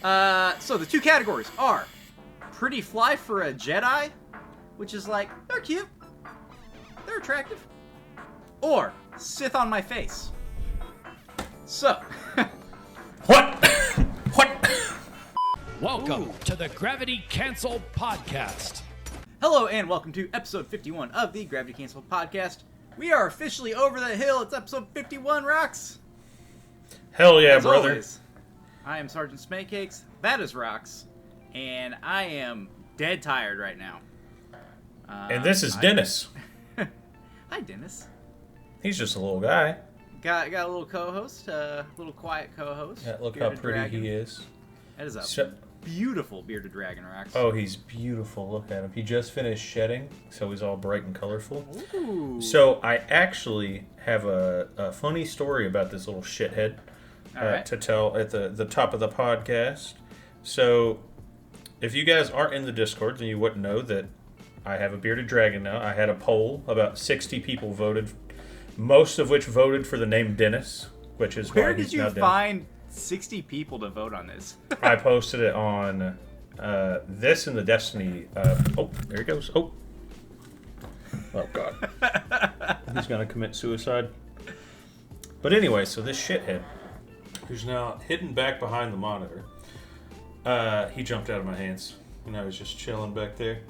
So the two categories are pretty fly for a Jedi, which is like, they're cute, they're attractive, or Sith on my face. So. What? Welcome to the Gravity Cancel Podcast. Hello and welcome to episode 51 of the Gravity Cancel Podcast. We are officially over the hill. It's episode 51, Rocks. Hell yeah, As brother. always, I am Sergeant Smaycakes. That is Rocks. And I am dead tired right now. And this is Dennis. Hi, Dennis. He's just a little guy. Got a little co-host, little quiet co-host. Yeah, look Bearded how pretty dragon. he is. That is a beautiful bearded dragon, Rocks. Oh, he's beautiful. Look at him. He just finished shedding, so he's all bright and colorful. Ooh. So I actually have a funny story about this little shithead Right. to tell at the top of the podcast. So if you guys aren't in the Discord, then you wouldn't know that I have a bearded dragon now. I had a poll. About 60 people voted, most of which voted for the name Dennis, which is Where why did he's you now Dennis. find 60 people to vote on this? I posted it on this and the Destiny. Oh, there he goes. Oh God. He's gonna commit suicide. But anyway, so this shithead, who's now hidden back behind the monitor, he jumped out of my hands, and I was just chilling back there.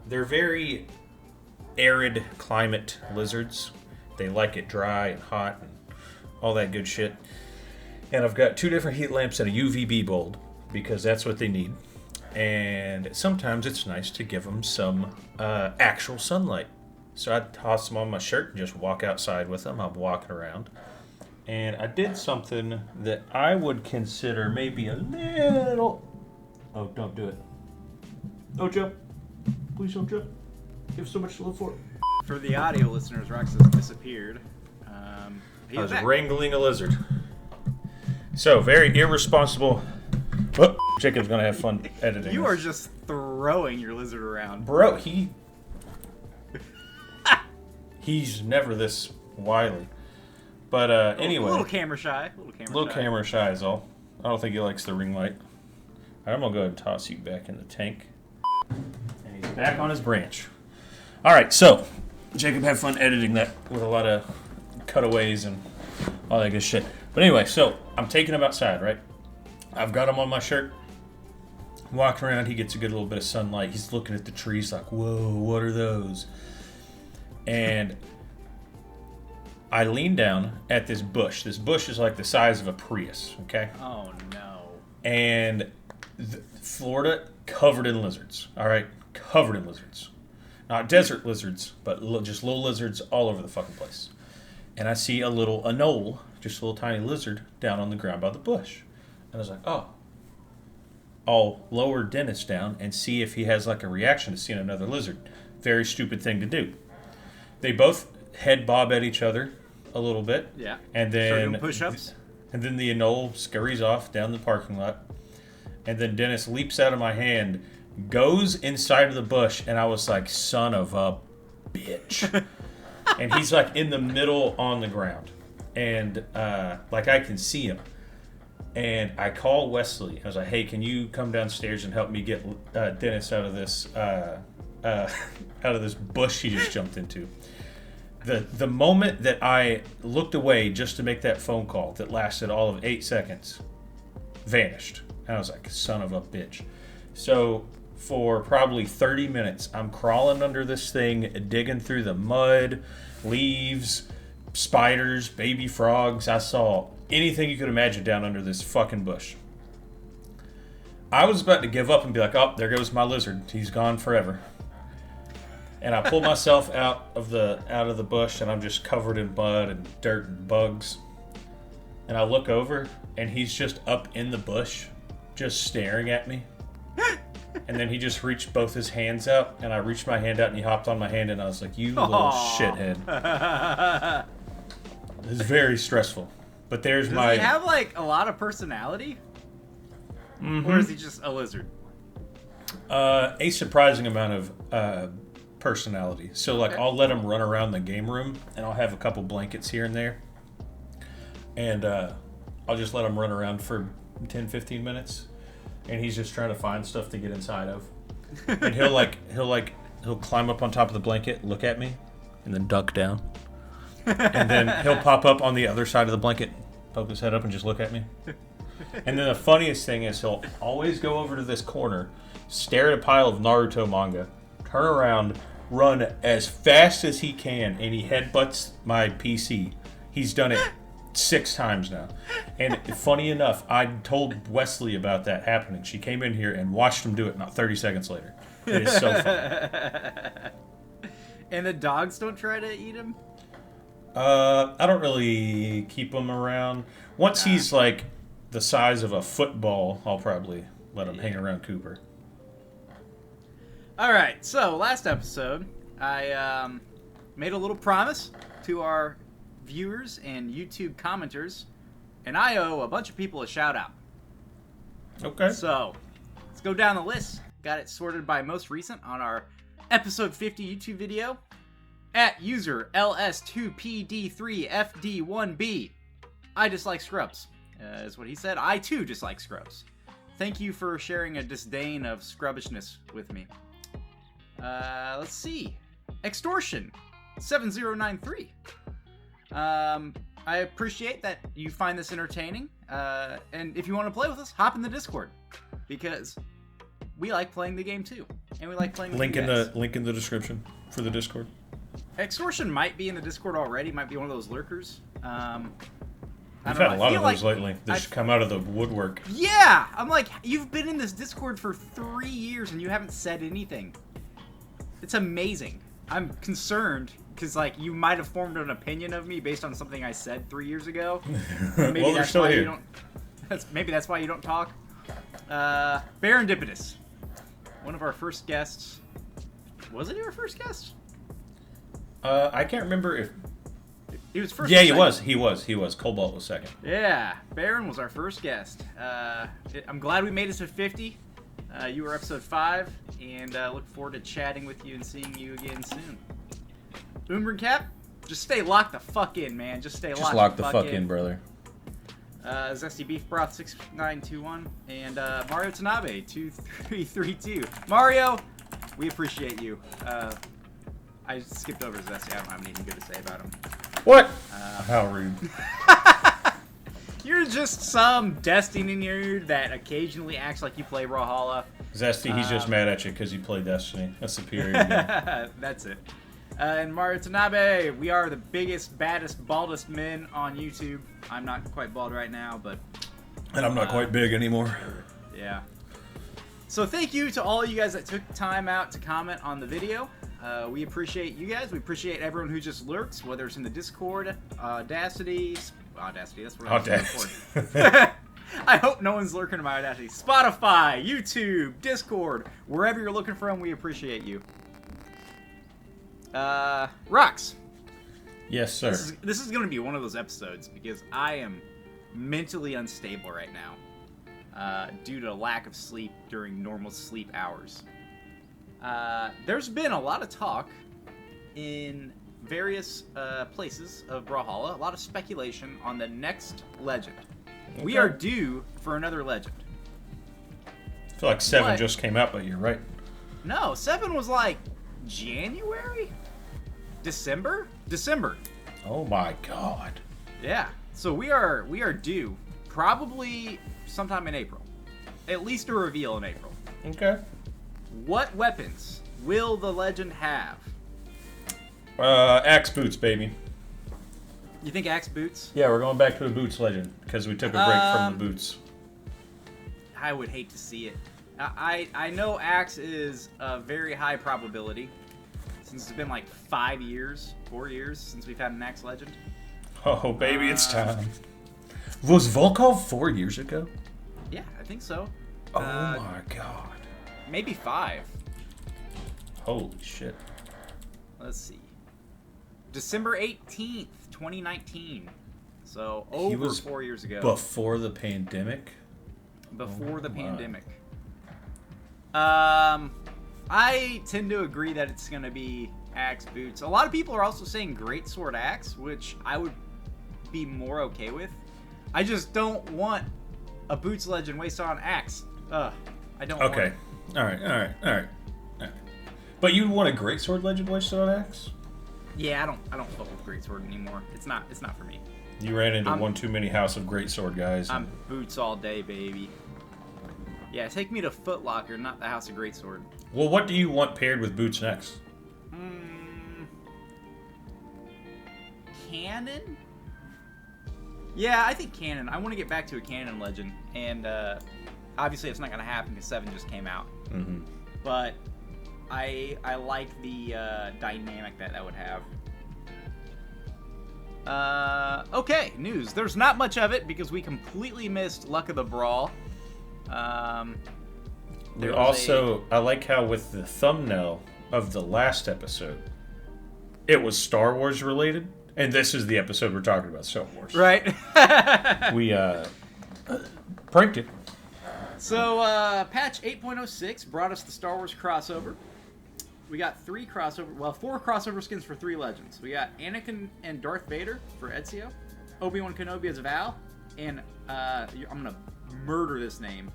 They're very arid climate lizards. They like it dry and hot and all that good shit. And I've got two different heat lamps and a UVB bulb because that's what they need. And sometimes it's nice to give them some actual sunlight. So I toss them on my shirt and just walk outside with them. I'm walking around. And I did something that I would consider maybe a little... Oh, don't do it. Don't jump. Please don't jump. You have so much to live for. For the audio listeners, Rocks has disappeared. I was wrangling a lizard. So, very irresponsible. Oh, Jacob's gonna have fun editing. You this. are just throwing your lizard around. Bro, he's never this wily. But anyway. A little camera shy. Little camera shy is all. I don't think he likes the ring light. I'm gonna go ahead and toss you back in the tank. And he's back on his branch. Alright, so Jacob had fun editing that with a lot of cutaways and all that good shit. But anyway, so I'm taking him outside, right? I've got him on my shirt. Walking around, he gets a good little bit of sunlight. He's looking at the trees like, whoa, what are those? And I lean down at this bush. This bush is like the size of a Prius, okay? Oh, no. And Florida, covered in lizards, all right? Covered in lizards. Not desert lizards, but just little lizards all over the fucking place. And I see a knoll, just a little tiny lizard, down on the ground by the bush. And I was like, oh. I'll lower Dennis down and see if he has like a reaction to seeing another lizard. Very stupid thing to do. They both head bob at each other a little bit. Yeah. And Start then doing push-ups. And then the knoll scurries off down the parking lot. And then Dennis leaps out of my hand, goes inside of the bush, and I was like, son of a bitch. And he's like in the middle on the ground. And like I can see him. And I call Wesley. I was like, hey, can you come downstairs and help me get Dennis out of this bush he just jumped into? The moment that I looked away just to make that phone call that lasted all of 8 seconds, vanished. And I was like, son of a bitch. So for probably 30 minutes, I'm crawling under this thing, digging through the mud, leaves, spiders, baby frogs. I saw anything you could imagine down under this fucking bush. I was about to give up and be like, oh, there goes my lizard. He's gone forever. And I pull myself out of the bush, and I'm just covered in mud and dirt and bugs. And I look over, and he's just up in the bush, just staring at me. And then he just reached both his hands out, and I reached my hand out, and he hopped on my hand, and I was like, you little shithead. It was very stressful. But there's Does he have like a lot of personality? Mm-hmm. Or is he just a lizard? A surprising amount of personality. So like, I'll let him run around the game room, and I'll have a couple blankets here and there. And I'll just let him run around for 10, 15 minutes, and he's just trying to find stuff to get inside of. And he'll climb up on top of the blanket, look at me, and then duck down. And then he'll pop up on the other side of the blanket, poke his head up, and just look at me. And then the funniest thing is he'll always go over to this corner, stare at a pile of Naruto manga, turn around, run as fast as he can, and he headbutts my PC. He's done it 6 times now. And funny enough, I told Wesley about that happening. She came in here and watched him do it not 30 seconds later. It is so funny. And the dogs don't try to eat him? I don't really keep him around. Once he's like the size of a football, I'll probably let him hang around Cooper. Alright, so last episode, I made a little promise to our viewers and YouTube commenters, and I owe a bunch of people a shout out. Okay. So, let's go down the list. Got it sorted by most recent on our episode 50 YouTube video. At user LS2PD3FD1B. I dislike Scrubs. Is what he said. I too dislike Scrubs. Thank you for sharing a disdain of scrubbishness with me. Let's see. Extortion 7093. I appreciate that you find this entertaining. And if you want to play with us, hop in the Discord. Because we like playing the game too. And we like playing with Link you guys. in the description for the Discord. Extortion might be in the Discord already. Might be one of those lurkers. We've had a lot of those lately. They just come out of the woodwork. Yeah! I'm like, you've been in this Discord for 3 years and you haven't said anything. It's amazing. I'm concerned because, like, you might have formed an opinion of me based on something I said 3 years ago. Maybe well, that's still why here. you don't. Maybe that's why you don't talk. Barrendipitous, one of our first guests. Wasn't he our first guest? I can't remember if. He was first. Yeah, or he second? was. Cobalt was second. Yeah, Baron was our first guest. I'm glad we made it to 50. You were episode 5, and look forward to chatting with you and seeing you again soon. Umbrin Cap, just stay locked the fuck in, man. Just Lock the fuck in, brother. Zesty Beef Broth 6921 and Mario Tanabe 2332. Mario, we appreciate you. I skipped over Zesty. I don't have anything good to say about him. What? How rude. You're just some Destiny nerd that occasionally acts like you play Brawlhalla. Zesty, he's just mad at you because you play Destiny. That's superior game. That's it. And Mario Tanabe, we are the biggest, baddest, baldest men on YouTube. I'm not quite bald right now, but... And I'm not quite big anymore. Yeah. So thank you to all you guys that took time out to comment on the video. We appreciate you guys. We appreciate everyone who just lurks, whether it's in the Discord, Audacity, that's what I'm looking for. I hope no one's lurking in my Audacity. Spotify, YouTube, Discord, wherever you're looking from, we appreciate you. Rox. Yes, sir. This is going to be one of those episodes because I am mentally unstable right now due to lack of sleep during normal sleep hours. There's been a lot of talk in various places of Brawlhalla, a lot of speculation on the next legend. Okay. We are due for another legend. I feel like 7 just came out, but you're right. No, 7 was like January? December? Oh my god. Yeah. So we are due probably sometime in April. At least a reveal in April. Okay. What weapons will the legend have? Axe boots, baby. You think axe boots? Yeah, we're going back to the boots legend because we took a break from the boots. I would hate to see it. I know axe is a very high probability since it's been like 4 years since we've had an axe legend. Oh, baby, it's time. Was Volkov 4 years ago? Yeah, I think so. Oh my god. Maybe 5. Holy shit. Let's see. December 18th, 2019. So over 4 years ago. Before the pandemic? Before the pandemic. I tend to agree that it's going to be axe boots. A lot of people are also saying greatsword axe, which I would be more okay with. I just don't want a Boots Legend wasted on axe. I don't want Okay. it. All right. But you want a Greatsword Legend wasted on axe? Yeah, I don't fuck with Greatsword anymore. It's not for me. You ran into one too many House of Greatsword guys. I'm Boots all day, baby. Yeah, take me to Foot Locker, not the House of Greatsword. Well, what do you want paired with Boots next? Cannon? Yeah, I think Cannon. I want to get back to a Cannon Legend, and obviously it's not going to happen because 7 just came out. Mm-hmm. But I like the dynamic that would have. Okay, news. There's not much of it because we completely missed Luck of the Brawl. I like how with the thumbnail of the last episode, it was Star Wars related, and this is the episode we're talking about, Star Wars. Right. We pranked it. So, patch 8.06 brought us the Star Wars crossover. We got 4 crossover skins for 3 legends. We got Anakin and Darth Vader for Ezio, Obi-Wan Kenobi as Val, and I'm gonna murder this name.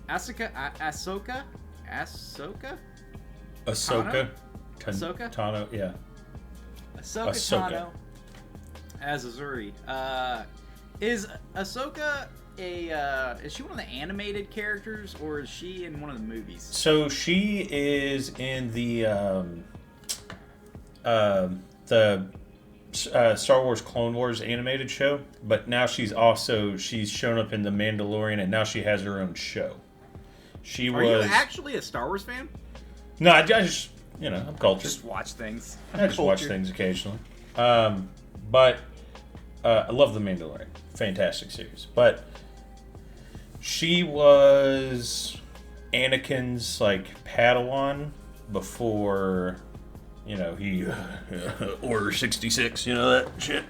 Ahsoka? Ahsoka? Ahsoka? Tano, yeah. Ahsoka Tano as Azuri. Is Ahsoka is she one of the animated characters, or is she in one of the movies? So she is in the Star Wars Clone Wars animated show, but now she's shown up in The Mandalorian, and now she has her own show. Are you actually a Star Wars fan? No, I just, I'm cultured. Just watch things. I just watch things occasionally. But I love The Mandalorian. Fantastic series. But she was Anakin's, Padawan before, he Order 66, that shit.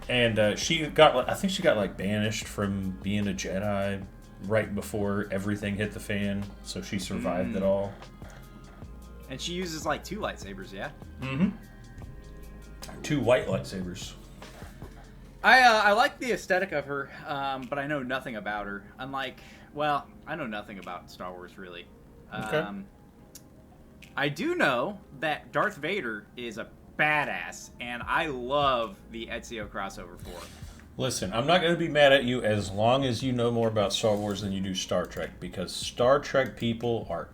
And I think she got, banished from being a Jedi right before everything hit the fan, so she survived it all. And she uses, 2 lightsabers, yeah? Mm-hmm. 2 white lightsabers. I like the aesthetic of her, but I know nothing about her. I know nothing about Star Wars, really. Okay. I do know that Darth Vader is a badass, and I love the Ezio crossover for her. Listen, I'm not going to be mad at you as long as you know more about Star Wars than you do Star Trek, because Star Trek people are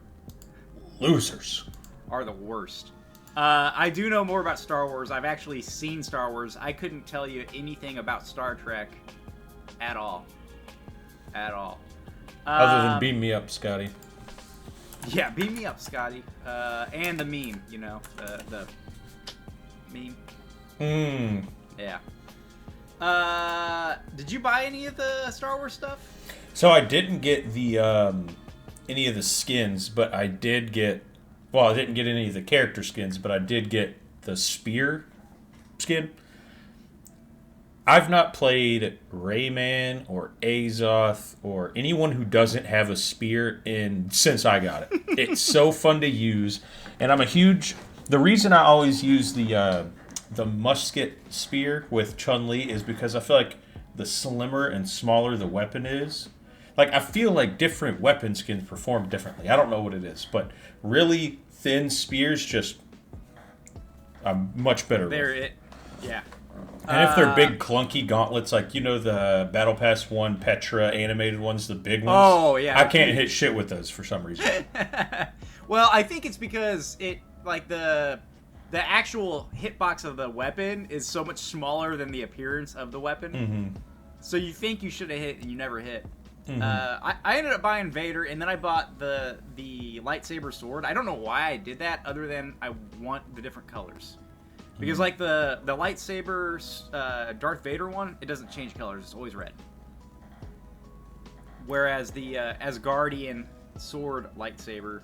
losers. Are the worst. I do know more about Star Wars. I've actually seen Star Wars. I couldn't tell you anything about Star Trek at all. Other than beam me up, Scotty. Yeah, beam me up, Scotty. And the meme, the meme. Yeah. Did you buy any of the Star Wars stuff? So I didn't get the any of the skins, but I did get. Well, I didn't get any of the character skins, but I did get the spear skin. I've not played Rayman or Azoth or anyone who doesn't have a spear since I got it. It's so fun to use, and I'm a huge. The reason I always use the musket spear with Chun-Li is because I feel like the slimmer and smaller the weapon is. I feel like different weapon skins perform differently. I don't know what it is, but really thin spears I'm much better with. Yeah. And if they're big clunky gauntlets, the Battle Pass 1 Petra animated ones, the big ones. Oh, yeah. I can't hit shit with those for some reason. Well, I think it's because the actual hitbox of the weapon is so much smaller than the appearance of the weapon. Mm-hmm. So you think you should have hit and you never hit. Mm-hmm. I ended up buying Vader, and then I bought the lightsaber sword. I don't know why I did that, other than I want the different colors. Because the lightsaber Darth Vader one, it doesn't change colors; it's always red. Whereas the Asgardian sword lightsaber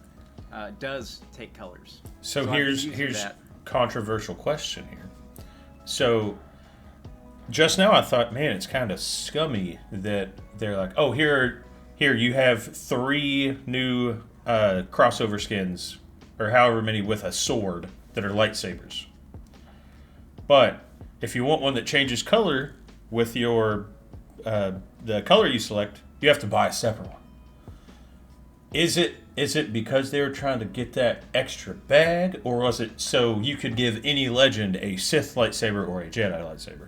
does take colors. So here's controversial question here. So just now I thought, man, it's kind of scummy that they're like, oh, here you have 3 new crossover skins, or however many with a sword that are lightsabers. But if you want one that changes color with your the color you select, you have to buy a separate one. Is it because they were trying to get that extra bag, or was it so you could give any legend a Sith lightsaber or a Jedi lightsaber?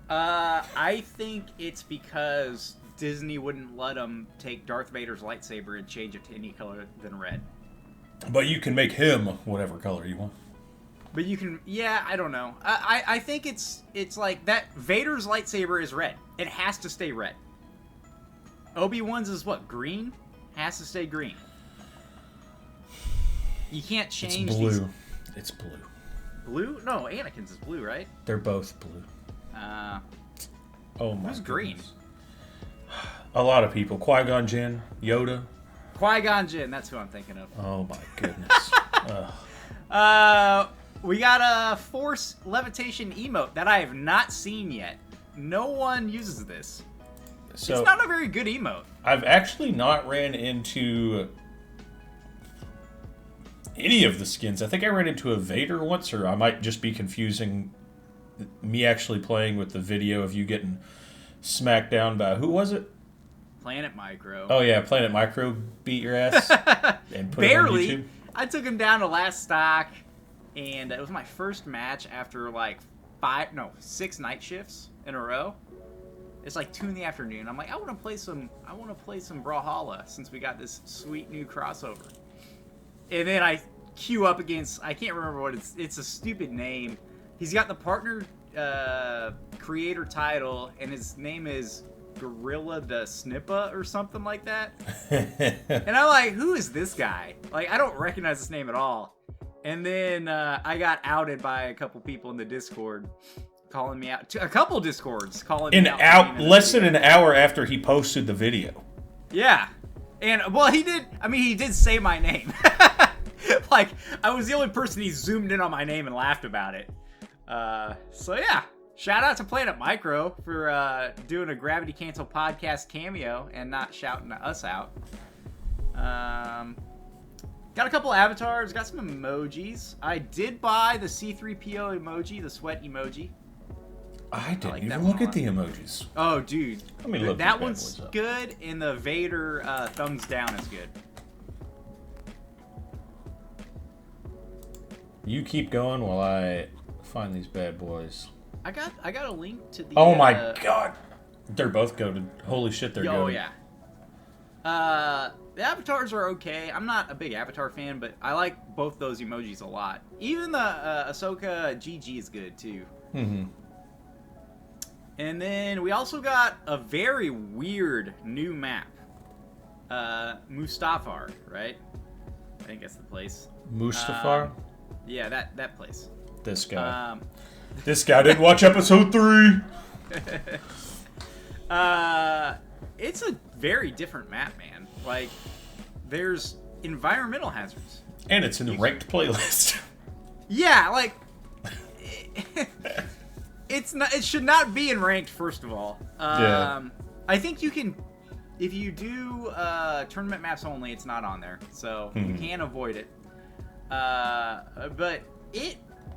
I think it's because Disney wouldn't let them take Darth Vader's lightsaber and change it to any color than red. But you can make him whatever color you want. But you can, yeah, I don't know. I think it's like that. Vader's lightsaber is red. It has to stay red. Obi-Wan's is what, green? Has to stay green. You can't change. It's blue. It's blue. Blue? No, Anakin's is blue, right? They're both blue. Oh my. Who's green? A lot of people. Qui-Gon Jinn, Yoda. Qui-Gon Jinn. That's who I'm thinking of. Oh my goodness. We got a Force Levitation emote that I have not seen yet. No one uses this. So, it's not a very good emote. I've actually not ran into any of the skins. I think I ran into a Vader once, or I might just be confusing me actually playing with the video of you getting smacked down by, who was it? Planet Micro. Oh yeah, Planet Micro beat your ass and put Barely. it on YouTube. I took him down to last stock, and it was my first match after like 6 night shifts in a row. It's like 2 in the afternoon. I'm like, I want to play some Brawlhalla since we got this sweet new crossover. And then I queue up against, I can't remember what it's a stupid name. He's got the partner creator title, and his name is Gorilla the Snippa or something like that. And I'm like, who is this guy? Like, I don't recognize this name at all. And then I got outed by a couple people in the Discord. Calling me out. A couple Discords calling me out. Less than an hour after he posted the video. Yeah. And, well, he did say my name. Like, I was the only person he zoomed in on my name and laughed about it. So, yeah. Shout out to Planet Micro for doing a Gravity Cancel podcast cameo and not shouting us out. Got a couple avatars. Got some emojis. I did buy the C-3PO emoji, the sweat emoji. I didn't even look at the emojis. Oh, dude. Let me look that one's good, and the Vader thumbs down is good. You keep going while I find these bad boys. I got a link to the... Oh my god. They're both goated. Holy shit, they're goated. Oh, yeah. The avatars are okay. I'm not a big Avatar fan, but I like both those emojis a lot. Even the Ahsoka GG is good, too. Mm-hmm. And then we also got a very weird new map. Mustafar, right? I think that's the place. Mustafar? Yeah, that place. This guy. This guy didn't watch episode 3. It's a very different map, man. Like, there's environmental hazards. And it's in the ranked playlist. Yeah, like... It should not be in ranked, first of all. Yeah. I think you can... If you do tournament maps only, it's not on there. So, you can avoid it. But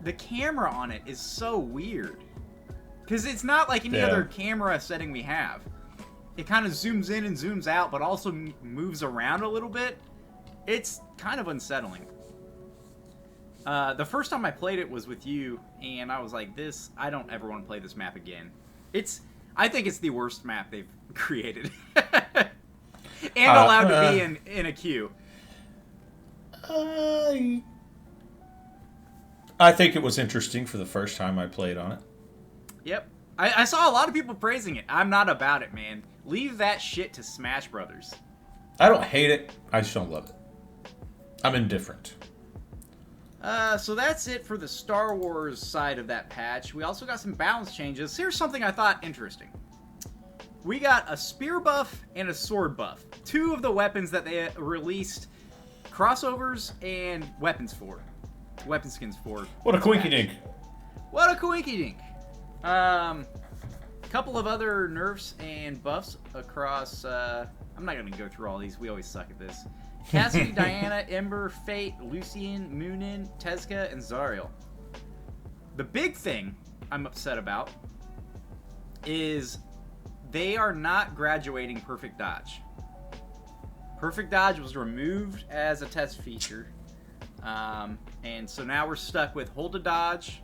the camera on it is so weird. Because it's not like any other camera setting we have. It kind of zooms in and zooms out, but also moves around a little bit. It's kind of unsettling. The first time I played it was with you, and I was like, I don't ever want to play this map again. I think it's the worst map they've created. And allowed to be in a queue. I think it was interesting for the first time I played on it. Yep. I saw a lot of people praising it. I'm not about it, man. Leave that shit to Smash Brothers. I don't hate it. I just don't love it. I'm indifferent. So that's it for the Star Wars side of that patch. We also got some balance changes. Here's something I thought interesting. We got a spear buff and a sword buff. 2 of the weapons that they released crossovers and weapon skins for. What a quinky dink. What a coinky dink. Couple of other nerfs and buffs across, I'm not going to go through all these. We always suck at this. Cassidy, Diana, Ember, Fate, Lucian, Moonin, Tezca, and Zariel. The big thing I'm upset about is they are not graduating Perfect Dodge. Perfect Dodge was removed as a test feature. And so now we're stuck with hold to dodge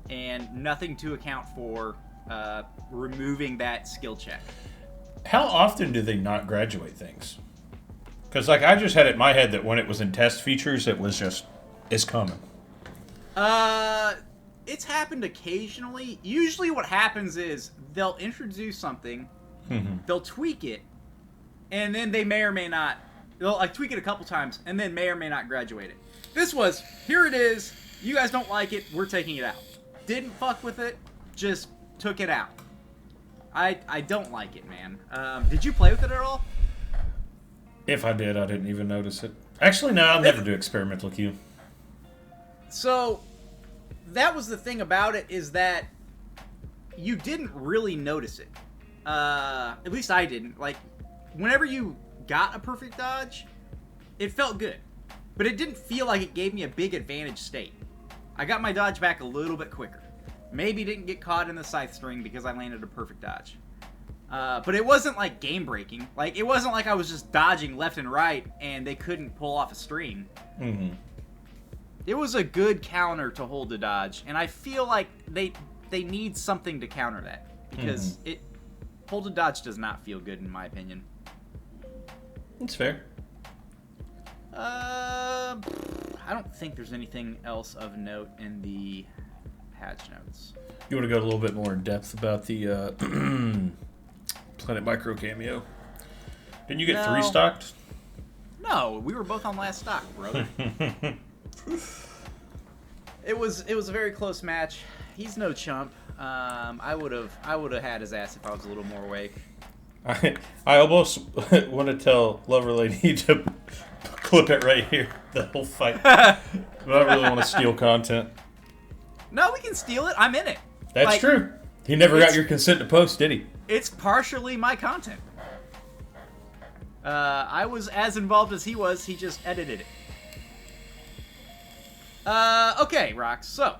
and nothing to account for removing that skill check. How often do they not graduate things? Because, like, I just had it in my head that when it was in test features, it was just, it's coming. It's happened occasionally. Usually what happens is they'll introduce something, they'll tweak it, and then they may or may not, they'll like tweak it a couple times, and then may or may not graduate it. This was, here it is, you guys don't like it, we're taking it out. Didn't fuck with it, just took it out. I don't like it, man. Did you play with it at all? If I did, I didn't even notice it. Actually, no, I'll never do experimental Q. So, that was the thing about it, is that you didn't really notice it. At least I didn't. Like, whenever you got a perfect dodge, it felt good. But it didn't feel like it gave me a big advantage state. I got my dodge back a little bit quicker. Maybe didn't get caught in the scythe string because I landed a perfect dodge. But it wasn't like game breaking. Like, it wasn't like I was just dodging left and right and they couldn't pull off a string. It was a good counter to hold the dodge, and I feel like they need something to counter that, because hold the dodge does not feel good in my opinion. That's fair. I don't think there's anything else of note in the patch notes. You want to go a little bit more in depth about the Planet Micro cameo? Didn't you get 3 stocked? No, we were both on last stock, brother. It was a very close match. He's no chump. I would have had his ass if I was a little more awake. I almost want to tell Lover Lady to clip it right here, the whole fight. But I really want to steal content. No, we can steal it. I'm in it. That's true. He never got your consent to post, did he? It's partially my content. I was as involved as he was. He just edited it. Okay, Rox. So,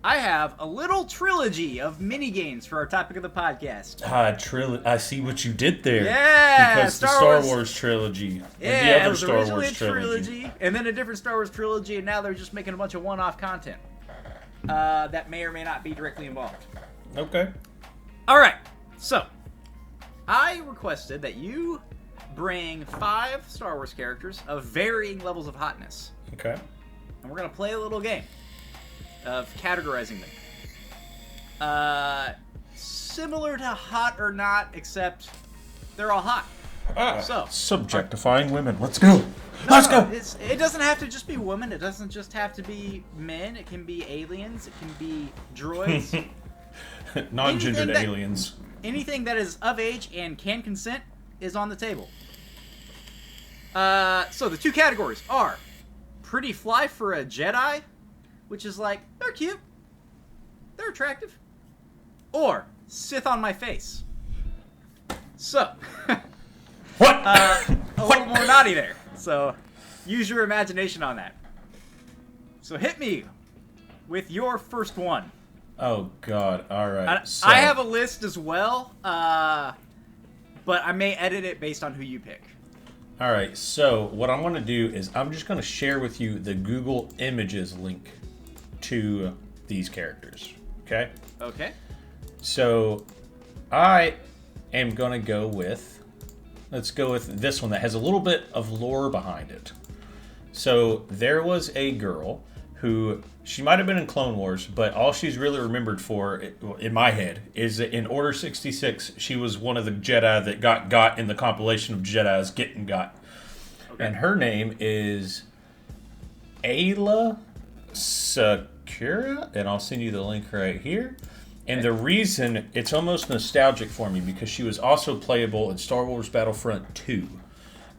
I have a little trilogy of mini-games for our topic of the podcast. I see what you did there. Yeah! Because the Star Wars trilogy. Yeah, and the other it was Star originally Wars a trilogy, and then a different Star Wars trilogy, and now they're just making a bunch of one-off content. That may or may not be directly involved. Okay. Alright, so, I requested that you bring 5 Star Wars characters of varying levels of hotness. Okay. And we're going to play a little game of categorizing them. Similar to hot or not, except they're all hot. So subjectifying women. Let's go. Let's go. It doesn't have to just be women. It doesn't just have to be men. It can be aliens. It can be droids. Non-gendered aliens. Anything that is of age and can consent is on the table. So the 2 categories are pretty fly for a Jedi, which is like, they're cute, they're attractive, or Sith on my face. So, what? A little more naughty there. So, use your imagination on that. So hit me with your first one. Oh God! All right. I have a list as well, but I may edit it based on who you pick. All right, so what I'm going to do is I'm just going to share with you the Google Images link to these characters, okay? Okay. So I am going to go with, let's go with this one that has a little bit of lore behind it. So there was a girl who, she might have been in Clone Wars, but all she's really remembered for, in my head, is that in Order 66, she was one of the Jedi that got in the compilation of Jedis getting got. Okay. And her name is Ayla Secura, and I'll send you the link right here. And the reason, it's almost nostalgic for me, because she was also playable in Star Wars Battlefront 2.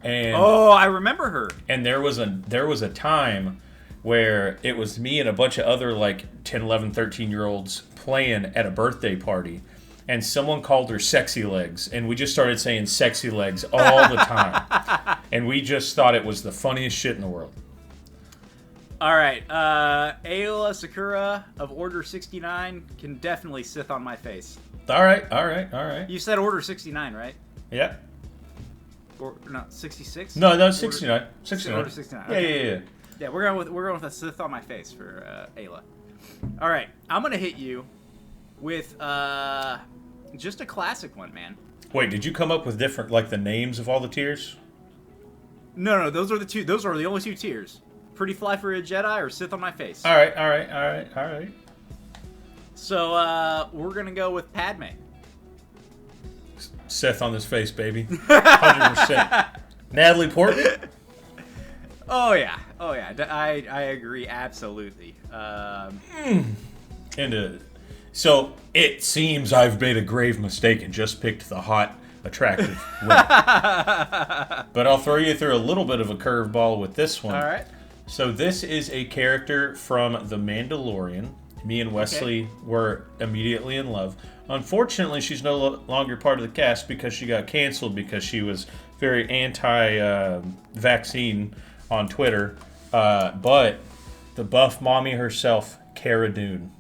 And I remember her. And there was a time where it was me and a bunch of other like 10, 11, 13-year-olds playing at a birthday party, and someone called her Sexy Legs, and we just started saying Sexy Legs all the time. And we just thought it was the funniest shit in the world. All right. Ayla Sakura of Order 69 can definitely Sith on my face. All right. You said Order 69, right? Yeah. Or no, 66? No, that's 69. Order 69. 69. Yeah, Okay. yeah. Yeah, we're going with a Sith on my face for Ayla. All right, I'm gonna hit you with just a classic one, man. Wait, did you come up with different, like, the names of all the tiers? No, those are the two. Those are the only two tiers. Pretty fly for a Jedi or Sith on my face. All right. So we're gonna go with Padme. Seth on his face, baby. 100%. Natalie Portman? Oh yeah. I agree absolutely. So it seems I've made a grave mistake and just picked the hot, attractive women. But I'll throw you through a little bit of a curveball with this one. All right. So this is a character from The Mandalorian. Me and Wesley were immediately in love. Unfortunately, she's no longer part of the cast because she got canceled because she was very anti-vaccine on Twitter. But the buff mommy herself, Cara Dune.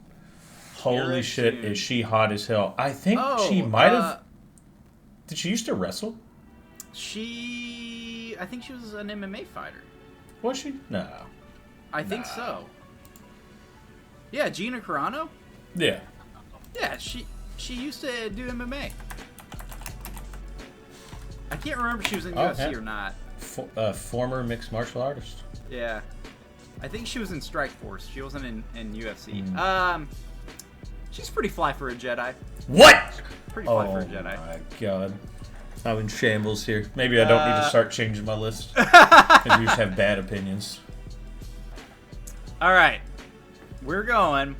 Holy shit, is she hot as hell. I think she might have... Did she used to wrestle? I think she was an MMA fighter. Was she? No. I think so. Yeah, Gina Carano? Yeah. Yeah, she used to do MMA. I can't remember if she was in UFC or not. Former mixed martial artist. Yeah. I think she was in Strike Force. She wasn't in UFC. She's pretty fly for a Jedi. What? Pretty fly for a Jedi. Oh my god. I'm in shambles here. Maybe I don't need to start changing my list. Because you just have bad opinions. Alright. We're going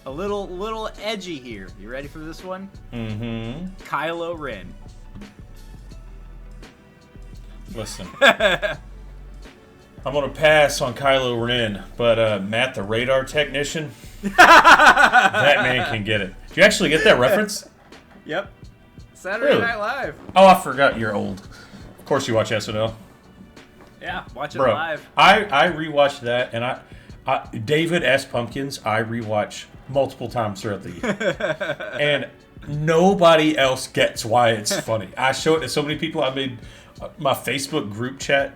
a little edgy here. You ready for this one? Mm-hmm. Kylo Ren. Listen. I'm going to pass on Kylo Ren, but Matt the radar technician, that man can get it. Did you actually get that reference? Yep. Saturday Really? Night Live. Oh, I forgot you're old. Of course you watch SNL. Yeah, watch it Bro, live. I rewatched that, and I David S. Pumpkins, I rewatch multiple times throughout the year. And nobody else gets why it's funny. I show it to so many people. I made my Facebook group chat,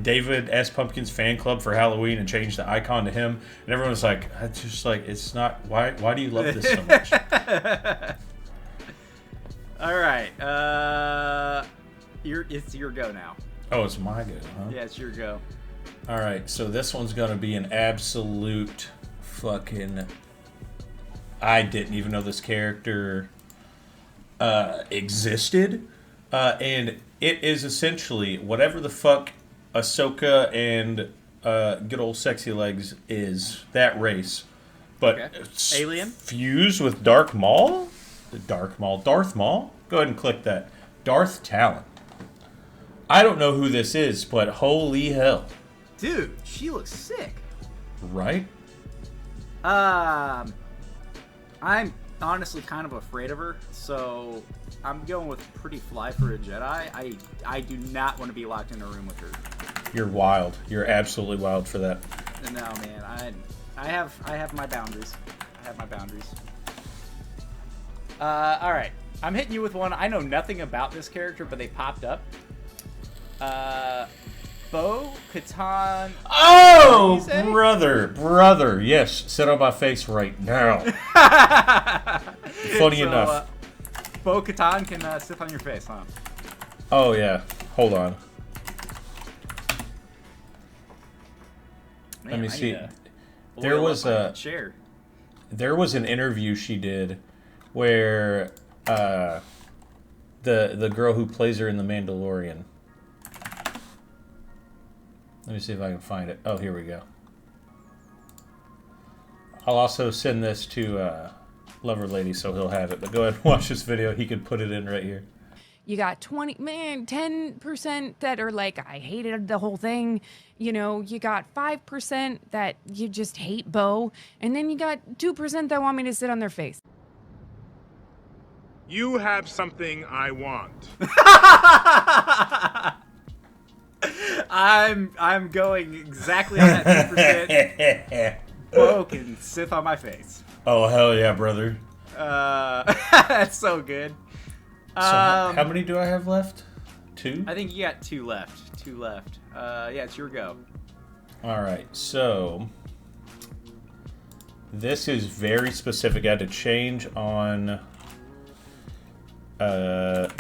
David S. Pumpkins fan club for Halloween, and changed the icon to him. And everyone's like, it's just like, it's not, why do you love this so much? All right. It's your go now. Oh, it's my go, huh? Yeah, it's your go. All right, so this one's going to be an absolute fucking... I didn't even know this character existed. And it is essentially whatever the fuck Ahsoka and good old Sexy Legs is, that race. But it's Alien? fused with Darth Maul? Darth Maul? Go ahead and click that. Darth Talon. I don't know who this is, but holy hell. Dude, she looks sick. Right? I'm honestly kind of afraid of her, so I'm going with pretty fly for a Jedi. I do not want to be locked in a room with her. You're wild. You're absolutely wild for that. No, man. I have my boundaries. All right. I'm hitting you with one. I know nothing about this character, but they popped up. Bo-Katan. Oh, brother. Yes, sit on my face right now. Funny enough. Bo-Katan can sit on your face, huh? Oh, yeah. Hold on. Man, Let me see. There was an interview she did where the girl who plays her in The Mandalorian. Let me see if I can find it. Oh, here we go. I'll also send this to Lover Lady so he'll have it. But go ahead and watch this video. He can put it in right here. You got 10% that are like, I hated the whole thing. You know, you got 5% that you just hate Bo. And then you got 2% that want me to sit on their face. You have something I want. I'm I'm going exactly on that 2%. Bo can Sith on my face. Oh, hell yeah, brother. That's so good. So how many do I have left? 2? I think you got 2 left. 2 left. Yeah, it's your go. All right, so this is very specific. I had to change on the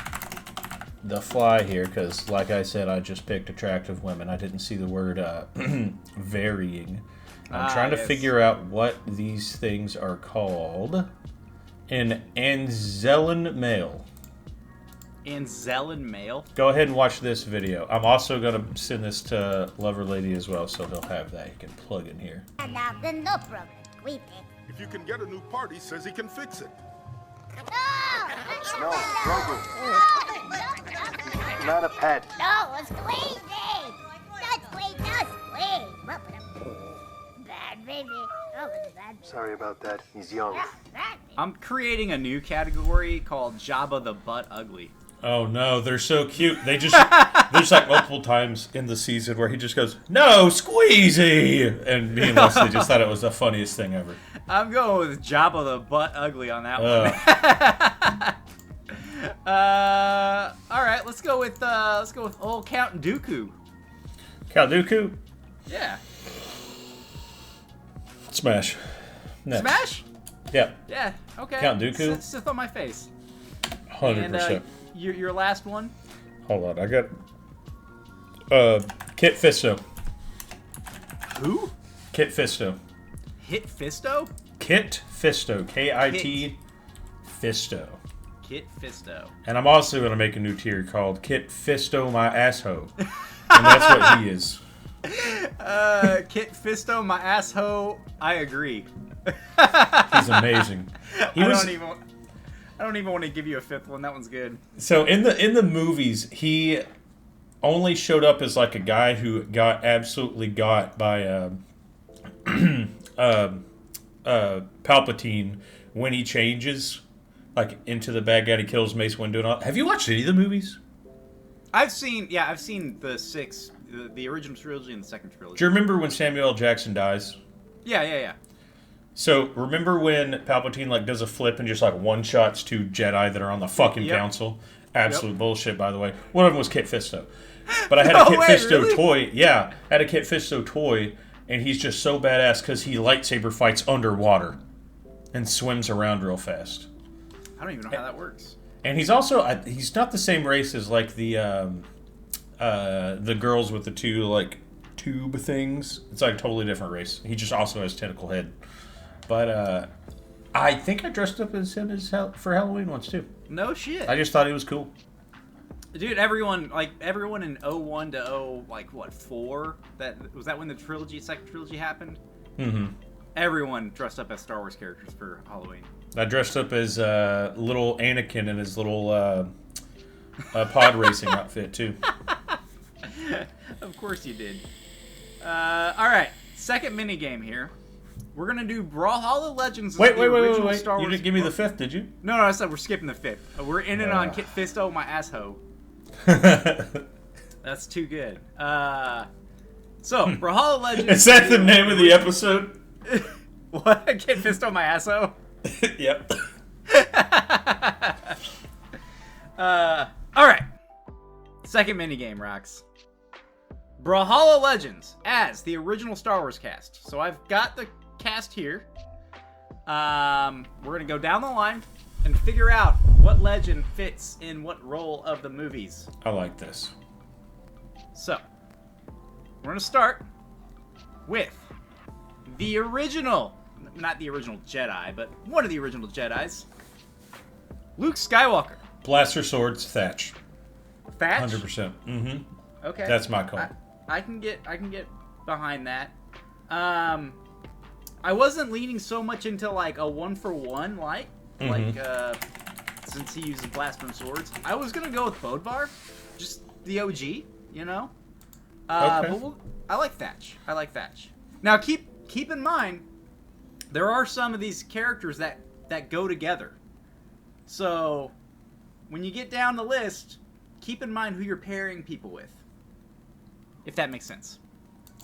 fly here because, like I said, I just picked attractive women. I didn't see the word varying. I'm trying to figure out what these things are called. An Anzellan male. Anzellan male? Go ahead and watch this video. I'm also going to send this to Lover Lady as well, so he'll have that. He can plug in here. Then no problem. Wait. If you can get a new part, he says he can fix it. No, Not a pet. No, a squeezy. Not squeeze, no squeeze. Bad baby. Oh, bad. Sorry about that. He's young. Bad. I'm creating a new category called Jabba the Butt Ugly. Oh no, they're so cute. They just there's like multiple times in the season where he just goes, "No, squeezy," and me and Leslie just thought it was the funniest thing ever. I'm going with Jabba the Butt Ugly on that one. All right, let's go with old Count Dooku. Count Dooku, Yeah. smash. Next. Smash? Yeah, Yeah. Okay. Count Dooku? Sith on my face. 100%. Your last one. Hold on, I got Kit Fisto. Who? Kit Fisto. Hit Fisto? Kit Fisto. K-I-T Fisto. Kit Fisto. And I'm also going to make a new tier called Kit Fisto My Asshole. And that's what he is. Kit Fisto, my asshole. I agree. He's amazing. I don't even want to give you a 5th one. That one's good. So in the movies, he only showed up as like a guy who got absolutely got by Palpatine when he changes like into the bad guy. He kills Mace Windu and all. Have you watched any of the movies? I've seen the 6, the original trilogy and the second trilogy. Do you remember when Samuel L. Jackson dies? Yeah. So remember when Palpatine like does a flip and just like one shots 2 Jedi that are on the fucking Yep. council? Absolute bullshit, by the way. One of them was Kit Fisto. But I had No a Kit way, Fisto really? toy. Yeah, I had a Kit Fisto toy, and he's just so badass because he lightsaber fights underwater and swims around real fast. I don't even know how that works. And he's also he's not the same race as like the girls with the 2 like tube things. It's like a totally different race. He just also has tentacle head. But I think I dressed up as him for Halloween once too. No shit. I just thought he was cool. Dude, everyone in 01 to 4, that was that when the second trilogy happened? Mm-hmm. Everyone dressed up as Star Wars characters for Halloween. I dressed up as little Anakin in his little pod racing outfit too. Of course you did. All right, second mini game here. We're gonna do Brawlhalla Legends. Wait! Star Wars. You didn't give me the 5th, did you? No, I said we're skipping the 5th. We're in it on Kit Fisto, my asshole. That's too good. So Brawlhalla Legends. Is that the name of the episode? What? Kit Fisto, my asshole. Yep. All right. Second mini game, Rocks. Brawlhalla Legends as the original Star Wars cast. So I've got the cast here. We're gonna go down the line and figure out what legend fits in what role of the movies. I like this. So we're gonna start with the original, not the original Jedi, but one of the original Jedis, Luke Skywalker. Blaster swords, Thatch. Thatch. 100%. Mm-hmm. Okay. That's my call. I can get behind that. I wasn't leaning so much into like a 1-for-1 like since he uses blaster swords. I was gonna go with Bodvar, just the OG, you know. Okay. But I like Thatch. Now keep in mind, there are some of these characters that go together. So when you get down the list, keep in mind who you're pairing people with. if that makes sense.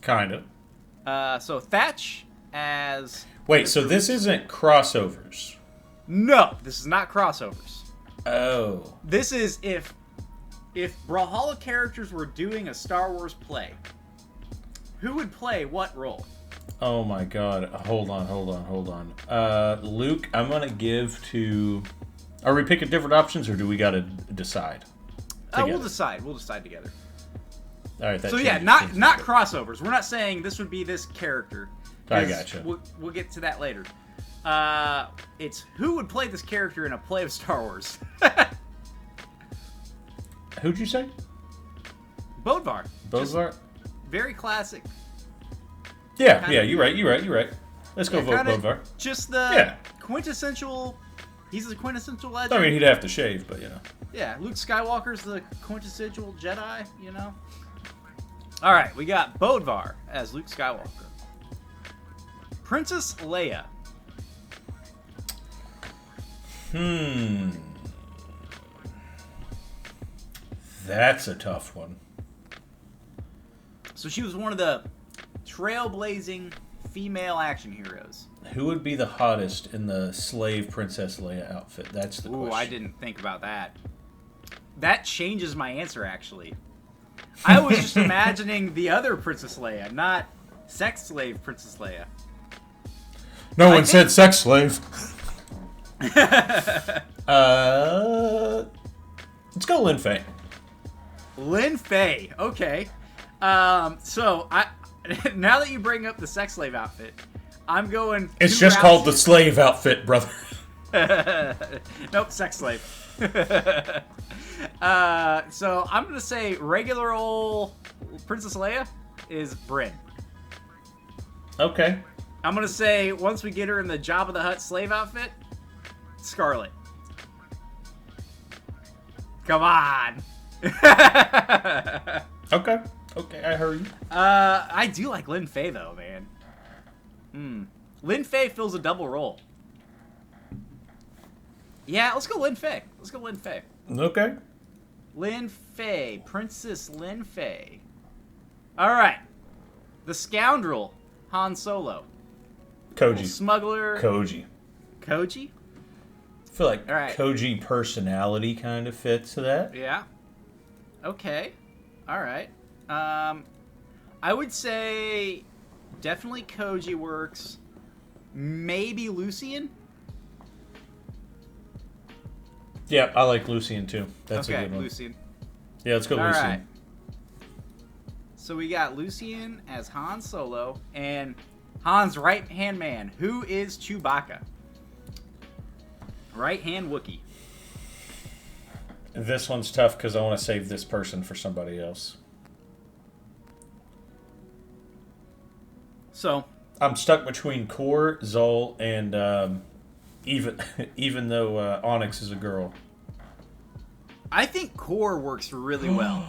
Kind of. So Thatch as... Wait, so this isn't crossovers? No, this is not crossovers. Oh. This is if Brawlhalla characters were doing a Star Wars play, who would play what role? Oh my god. Hold on. Luke, I'm going to give to... Are we picking different options, or do we got to decide? We'll decide. We'll decide together. All right. So yeah, not crossovers. We're not saying this would be this character. I gotcha. We'll get to that later. It's who would play this character in a play of Star Wars. Who'd you say? Bodvar. Bodvar? Very classic. Yeah, you're right. Let's go vote Bodvar. Just the quintessential... He's the quintessential legend. I mean, he'd have to shave, but you know. Yeah, Luke Skywalker's the quintessential Jedi, you know? Alright, we got Bodvar as Luke Skywalker. Princess Leia. That's a tough one. So she was one of the trailblazing female action heroes. Who would be the hottest in the slave Princess Leia outfit? That's the question. Ooh, I didn't think about that. That changes my answer, actually. I was just imagining the other Princess Leia, not sex slave Princess Leia. No one said sex slave. Let's go Lin Fei. Lin Fei, okay. So now that you bring up the sex slave outfit, I'm going. It's just called the slave outfit, brother. Nope, sex slave. So I'm gonna say regular old Princess Leia is Bryn. Okay. I'm gonna say once we get her in the Jabba the Hutt slave outfit, Scarlet. Come on. Okay, I heard you. I do like Lin Fei though, man. Lin Fei fills a double role. Yeah, let's go Lin Fei. Okay. Lin Fei, Princess Lin Fei. All right, the scoundrel Han Solo. Koji. Smuggler. Koji. Koji? I feel like All right. Koji personality kind of fits to that. Yeah. Okay. All right. I would say definitely Koji works. Maybe Lucian. Yeah, I like Lucian too. That's a good one. Lucian. Yeah, let's go All Lucian. right. So we got Lucian as Han Solo and Han's right-hand man. Who is Chewbacca? Right-hand Wookiee. This one's tough because I want to save this person for somebody else. So I'm stuck between Kor, Zol, and even though Onyx is a girl. I think Kor works really well.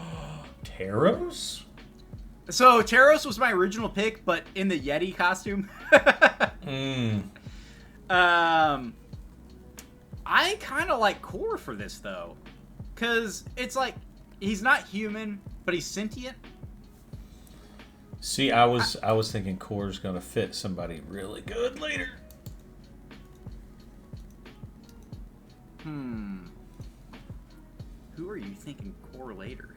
Taros? So Taros was my original pick, but in the Yeti costume. I kind of like Kor for this though, because it's like he's not human, but he's sentient. See, I was thinking Kor's gonna fit somebody really good later. Who are you thinking Kor later?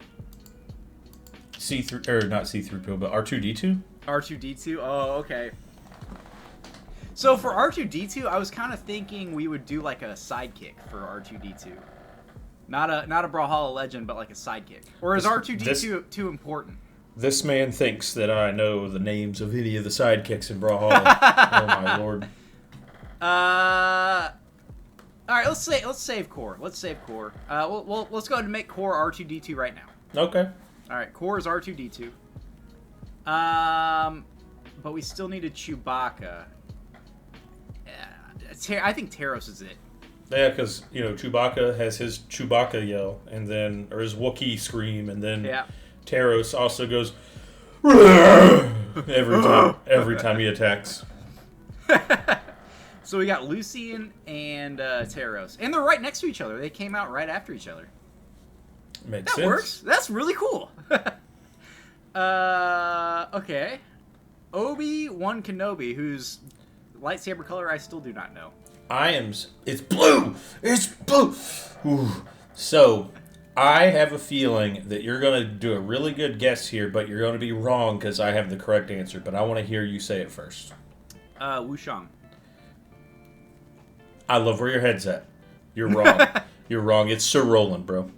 C3 or not C3PO, but R2D2. R2D2. Oh, okay. So for R2D2, I was kind of thinking we would do like a sidekick for R2D2. Not a Brawlhalla legend, but like a sidekick. Or is R2D2 too important? This man thinks that I know the names of any of the sidekicks in Brawlhalla. Oh my lord. All right, let's save Kor. Let's go ahead and make Kor R2D2 right now. Okay. All right, Kor is R2D2. But we still need a Chewbacca. I think Taros is it. Yeah, because Chewbacca has his Chewbacca yell, and then or his Wookiee scream, and then Taros also goes every time he attacks. So we got Lucian and Taros, and they're right next to each other. They came out right after each other. Makes sense. That works. That's really cool. Okay. Obi-Wan Kenobi, whose lightsaber color I still do not know. It's blue! It's blue! Ooh. So, I have a feeling that you're going to do a really good guess here, but you're going to be wrong because I have the correct answer. But I want to hear you say it first. Wushang. I love where your head's at. You're wrong. You're wrong. It's Sir Roland, bro.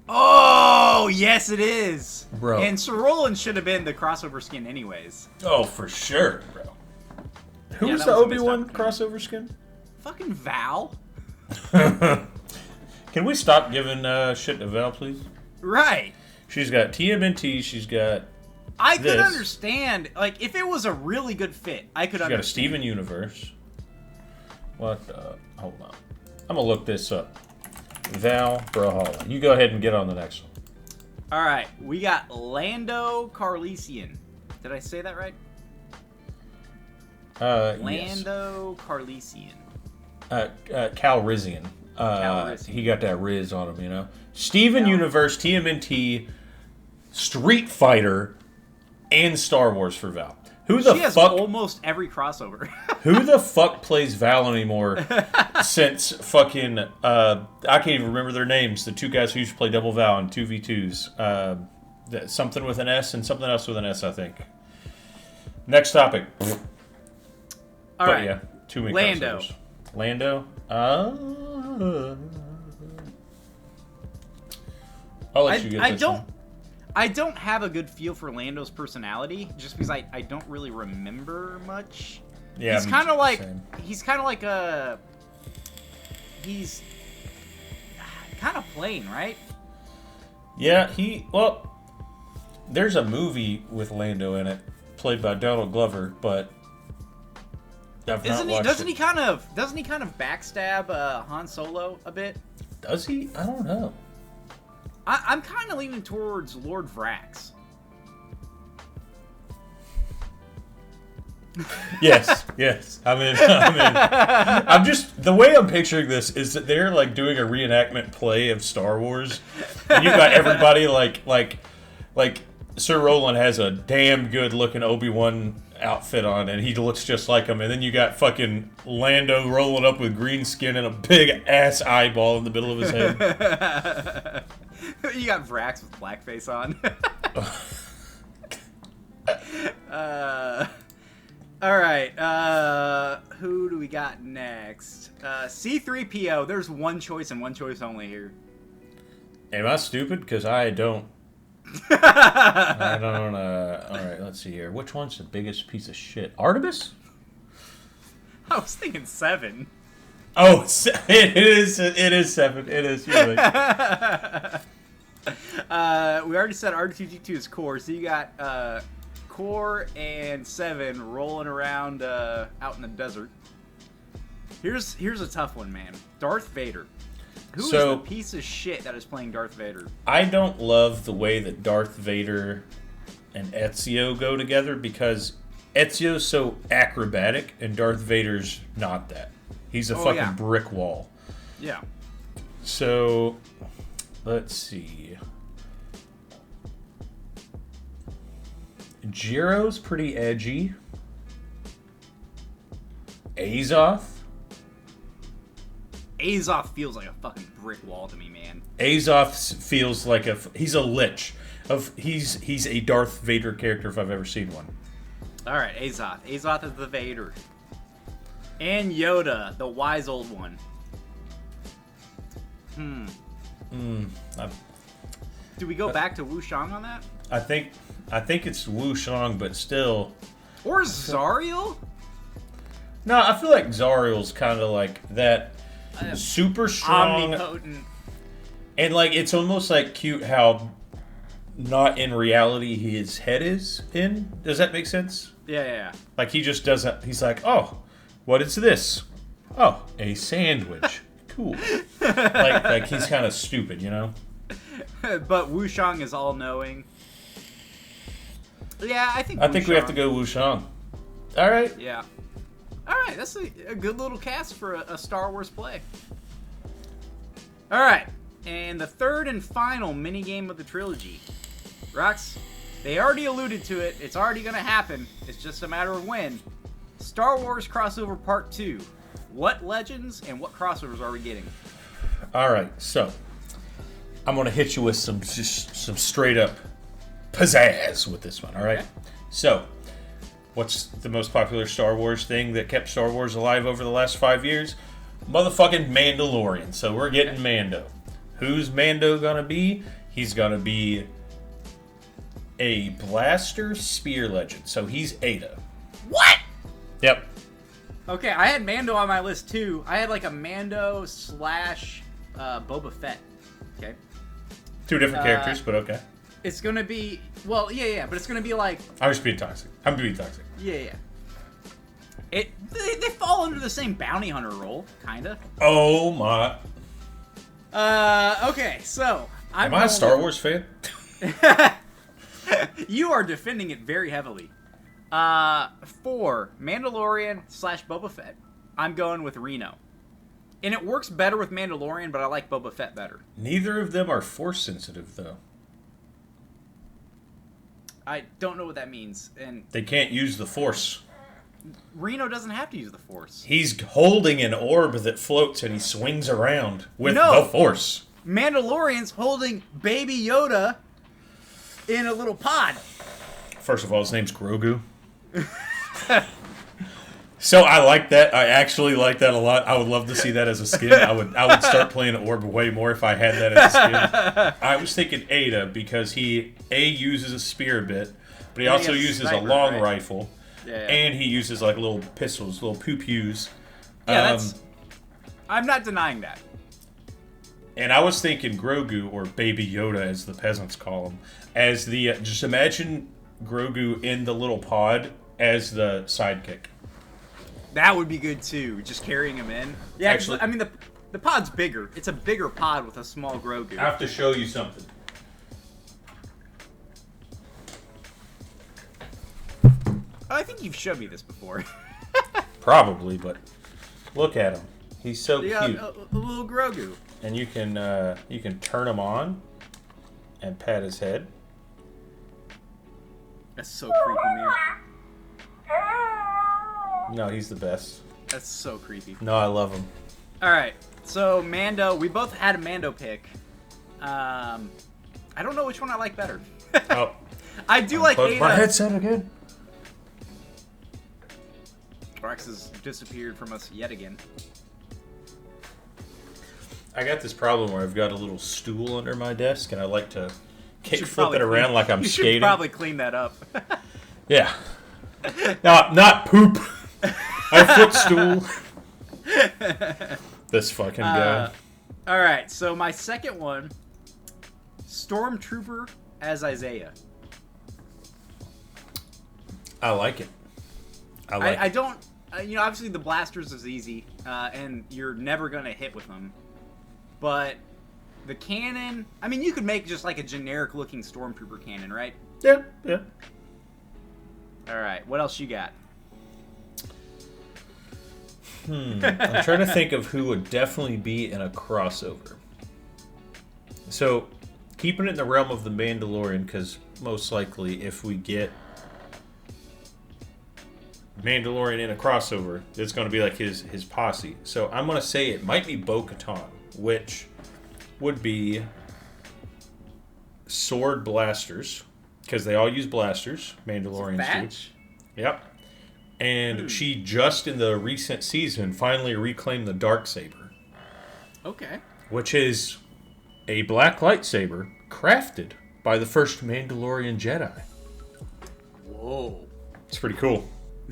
Oh, yes it is! Bro. And Sir Roland should have been the crossover skin anyways. Oh, for sure, bro. Who Yeah, was that the was a missed Obi-Wan opportunity. crossover skin? Fucking Val. Can we stop giving shit to Val, please? Right. She's got TMNT, she's got... I could this. understand, like, if it was a really good fit, I could She's got a understand. Steven Universe. What? Hold on. I'm gonna look this up. Val Brawlhalla. You go ahead and get on the next one. Alright, we got Lando Carlisian. Did I say that right? Yes. Lando Carlisian. Calrissian. Calrissian. He got that Riz on him, you know. Steven Cal- Universe, TMNT, Street Fighter, and Star Wars for Val. Who the She has fuck? almost every crossover. Who the fuck plays Val anymore? Since fucking I can't even remember their names. The two guys who used to play Double Val in 2v2s. Something with an S and something else with an S, I think. Next topic. All But right. yeah, too many Lando. crossovers. Lando. I'll let you get this one. I don't have a good feel for Lando's personality, just because I don't really remember much. Yeah, he's kind of like same. he's kind of plain, right? Yeah, there's a movie with Lando in it, played by Donald Glover, but I've not watched Doesn't it. he kind of backstab Han Solo a bit? Does he? I don't know. I'm kind of leaning towards Lord Vrax. Yes. I'm just the way I'm picturing this is that they're like doing a reenactment play of Star Wars, and you've got everybody like Sir Roland has a damn good looking Obi-Wan outfit on, and he looks just like him, and then you got fucking Lando rolling up with green skin and a big ass eyeball in the middle of his head. You got Vrax with blackface on. All right. Who do we got next? C-3PO. There's one choice and one choice only here. Am I stupid? Because I don't. I don't. All right, let's see here. Which one's the biggest piece of shit? Artemis? I was thinking 7. Oh, it is 7. It is. You're right. We already said R2-D2 is core, so you got core and 7 rolling around out in the desert. Here's a tough one, man. Darth Vader. Who is the piece of shit that is playing Darth Vader? I don't love the way that Darth Vader and Ezio go together because Ezio's so acrobatic and Darth Vader's not that. He's a fucking brick wall. Yeah. So, let's see. Jiro's pretty edgy. Azoth feels like a fucking brick wall to me, man. Azoth feels like he's a lich. He's a Darth Vader character if I've ever seen one. All right, Azoth. Azoth is the Vader. And Yoda, the wise old one. Do we go back to Wu Shang on that? I think it's Wu Shang, but still. Or Zariel? No, I feel like Zariel's kind of like that super strong. Omnipotent. And like it's almost like cute how not in reality his head is in. Does that make sense? Yeah. Like he just doesn't. He's like, oh, what is this? Oh, a sandwich. Cool. like he's kind of stupid, you know. But Wu Shang is all knowing. Yeah, I think we have to go Wu Shang. All right. Yeah. All right, that's a good little cast for a Star Wars play. All right, and the third and final minigame of the trilogy. Rox, They already alluded to it. It's already going to happen. It's just a matter of when. Star Wars Crossover Part 2. What legends and what crossovers are we getting? All right, so I'm gonna hit you with some straight up pizzazz with this one. All right. Okay. So, what's the most popular Star Wars thing that kept Star Wars alive over the last 5 years? Motherfucking Mandalorian. So we're getting Mando. Who's Mando gonna be? He's gonna be a blaster spear legend. So he's Ada. What? Yep. Okay, I had Mando on my list too. I had like a Mando slash Boba Fett. Okay. Two different characters, but okay. It's gonna be yeah, but it's gonna be like I was being toxic. I'm being toxic. yeah. They fall under the same bounty hunter role, kinda. Oh my. Okay, so Am I a Star Wars fan? You are defending it very heavily. For Mandalorian slash Boba Fett, I'm going with Reno. And it works better with Mandalorian, but I like Boba Fett better. Neither of them are force sensitive, though. I don't know what that means. And They can't use the force. Reno doesn't have to use the Force. He's holding an orb that floats and he swings around with No. the force. Mandalorian's holding Baby Yoda in a little pod. First of all, his name's Grogu. So I like that. I actually like that a lot. I would love to see that as a skin. I would start playing Orb way more if I had that as a skin. I was thinking Ada because he uses a spear a bit, but he also has a uses a sniper, long right? rifle, Yeah. and he uses like little pistols, little pew-pews. Yeah, I'm not denying that. And I was thinking Grogu, or Baby Yoda as the peasants call him, as the just imagine Grogu in the little pod as the sidekick. That would be good too, just carrying him in. Yeah, 'cause, Actually- I mean the pod's bigger. It's a bigger pod with a small Grogu. I have to show you something. I think you've showed me this before. Probably, but look at him. He's so You cute. got a little Grogu. And you can turn him on and pat his head. That's so creepy, man. No, he's the best. That's so creepy. No, I love him. All right, so Mando. We both had a Mando pick. I don't know which one I like better. Oh, I do like close Ada. my headset again. Rex has disappeared from us yet again. I got this problem where I've got a little stool under my desk, and I like to Should flip probably it around clean- like I'm you skating. should probably clean that up. Yeah. No, not poop. I footstool. This fucking guy. All right, so my second one, Stormtrooper as Isaiah. I like it. I like I it. don't, obviously the blasters is easy, and you're never gonna hit with them. But the cannon, I mean, you could make just like a generic looking Stormtrooper cannon, right? Yeah. All right, what else you got? I'm trying to think of who would definitely be in a crossover. So, keeping it in the realm of the Mandalorian, because most likely if we get Mandalorian in a crossover, it's going to be like his posse. So I'm going to say it might be Bo-Katan, which would be sword blasters, because they all use blasters. Mandalorians do. Batch? Yep. And she just in the recent season finally reclaimed the Darksaber, Okay. which is a black lightsaber crafted by the first Mandalorian Jedi. Whoa. It's pretty cool.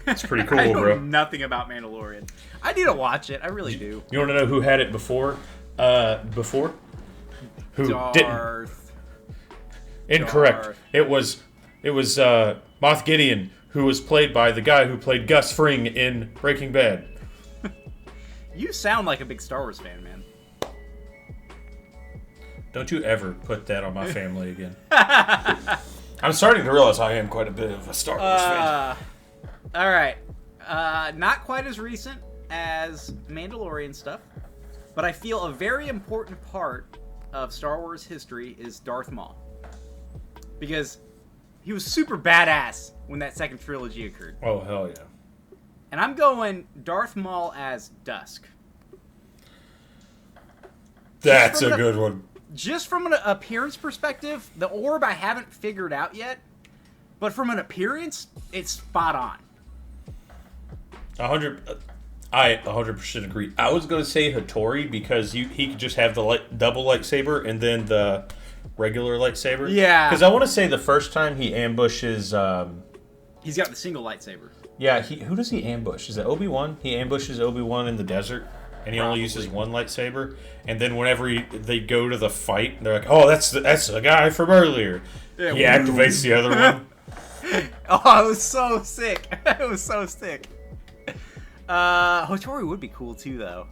It's pretty cool, I know bro. nothing about Mandalorian. I need to watch it. I really do. You want to know who had it before? Who didn't? Darth. Incorrect. Darth. It was Moff Gideon, who was played by the guy who played Gus Fring in Breaking Bad. You sound like a big Star Wars fan, man. Don't you ever put that on my family again. I'm starting to realize I am quite a bit of a Star Wars fan. All right. Not quite as recent as Mandalorian stuff, but I feel a very important part of Star Wars history is Darth Maul. Because He was super badass when that second trilogy occurred. Oh, hell yeah. And I'm going Darth Maul as Dusk. That's a good one. Just from an appearance perspective, the orb I haven't figured out yet. But from an appearance, it's spot on. 100% agree. I was going to say Hattori because he could just have the double lightsaber and then the regular lightsaber. Yeah. Because I want to say the first time he ambushes... He's got the single lightsaber. Yeah, who does he ambush? Is it Obi-Wan? He ambushes Obi-Wan in the desert, and he only uses one lightsaber. And then whenever they go to the fight, they're like, "Oh, that's the guy from earlier." Yeah, he activates the other one. Oh, it was so sick. It was so sick. Hattori would be cool too, though.